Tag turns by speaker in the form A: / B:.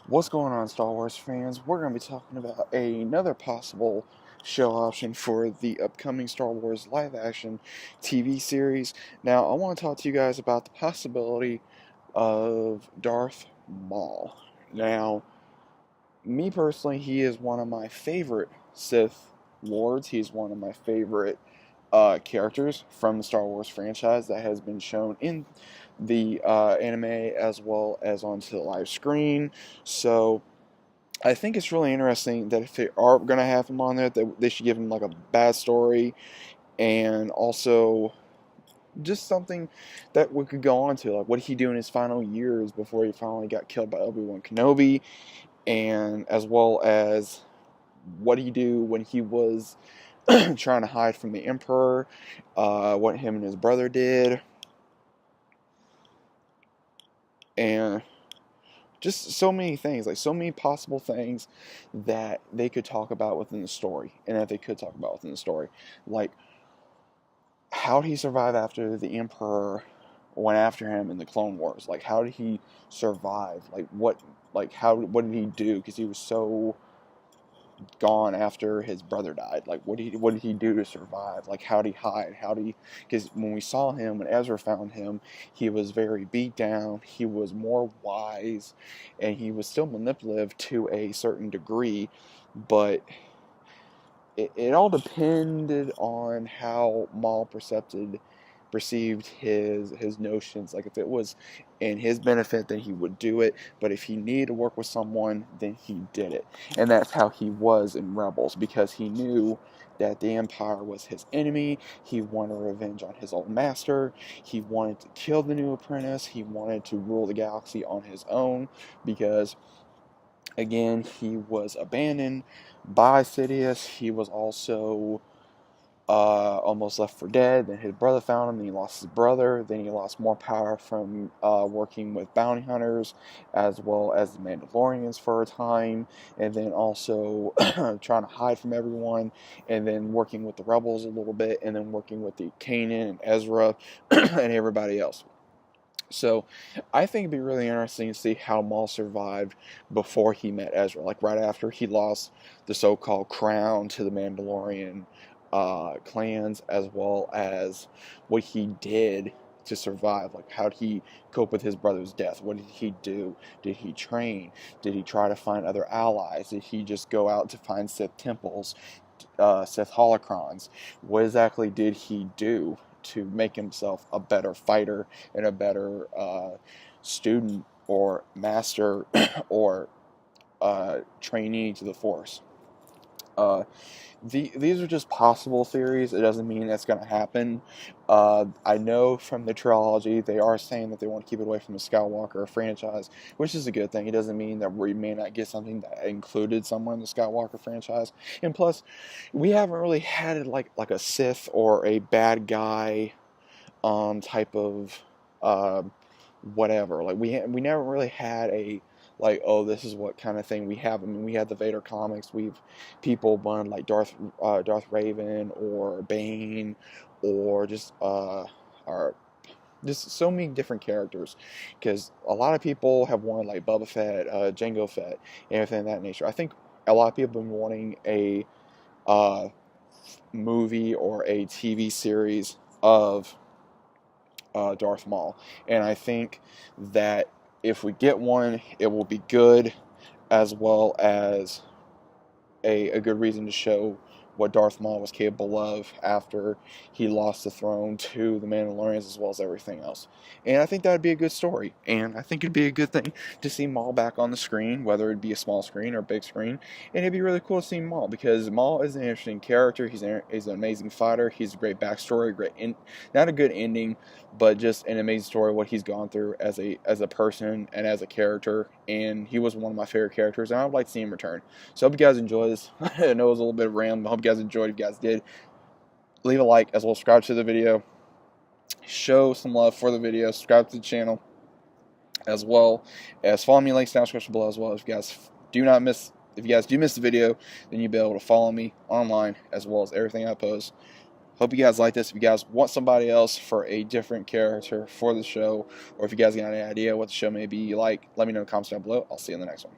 A: What's going on, Star Wars fans? We're going to be talking about another possible show option for the upcoming Star Wars live action TV series. Now, I want to talk to you guys about the possibility of Darth Maul. Now, me personally, he is one of my favorite Sith Lords. He's one of my favorite characters from the Star Wars franchise that has been shown in the anime as well as onto the live screen. So I think it's really interesting that if they are going to have him on there, that they should give him like a bad story and also just something that we could go on to, like what did he do in his final years before he finally got killed by Obi-Wan Kenobi, and as well as what did he do when he was trying to hide from the Emperor, what him and his brother did, and just so many things, like so many possible things that they could talk about within the story, and that they could talk about within the story, like how did he survive after the Emperor went after him in the Clone Wars? Like how did he survive? What did he do? Because he was so gone after his brother died. Like what did he do to survive? Like how did he hide? Because when we saw him, when Ezra found him, he was very beat down, he was more wise, and he was still manipulative to a certain degree, but it all depended on how Maul perceived his notions. Like if it was in his benefit, then he would do it. But if he needed to work with someone, then he did it. And that's how he was in Rebels, because he knew that the Empire was his enemy. He wanted revenge on his old master. He wanted to kill the new apprentice. He wanted to rule the galaxy on his own, because again, he was abandoned by Sidious. He was also almost left for dead. Then his brother found him. Then he lost his brother. Then he lost more power from working with bounty hunters as well as the Mandalorians for a time. And then also trying to hide from everyone. And then working with the rebels a little bit. And then working with the Kanan and Ezra and everybody else. So I think it'd be really interesting to see how Maul survived before he met Ezra. Like right after he lost the so-called crown to the Mandalorian clans, as well as what he did to survive. Like how did he cope with his brother's death? What did he do? Did he train? Did he try to find other allies? Did he just go out to find Sith temples, Sith holocrons? What exactly did he do to make himself a better fighter and a better student or master or trainee to the Force? Uh, these are just possible theories. It doesn't mean that's going to happen. I know from the trilogy they are saying that they want to keep it away from the Skywalker franchise, which is a good thing. It doesn't mean that we may not get something that included someone in the Skywalker franchise. And plus, we haven't really had it like a Sith or a bad guy type of whatever. Like we never really had a like, oh, this is what kind of thing we have. I mean, we had the Vader comics. People wanted like Darth Raven or Bane, or just so many different characters. Because a lot of people have wanted like Boba Fett, Jango Fett, and everything of that nature. I think a lot of people have been wanting a movie or a TV series of Darth Maul, and I think that if we get one, it will be good, as well as a good reason to show what Darth Maul was capable of after he lost the throne to the Mandalorians, as well as everything else. And I think that would be a good story, and I think it'd be a good thing to see Maul back on the screen, whether it be a small screen or a big screen. And it'd be really cool to see Maul, because Maul is an interesting character. He's an amazing fighter. He's a great backstory, not a good ending, but just an amazing story of what he's gone through as a person and as a character. And he was one of my favorite characters, and I would like to see him return. So I hope you guys enjoy this. I know it was a little bit random. I hope you guys enjoyed. If you guys did, leave a like, as well as subscribe to the video. Show some love for the video. Subscribe to the channel, as well as follow me. Links down in the description below, as well. If you guys do miss the video, then you'll be able to follow me online, as well as everything I post. Hope you guys like this. If you guys want somebody else for a different character for the show, or if you guys got any idea what the show may be like, let me know in the comments down below. I'll see you in the next one.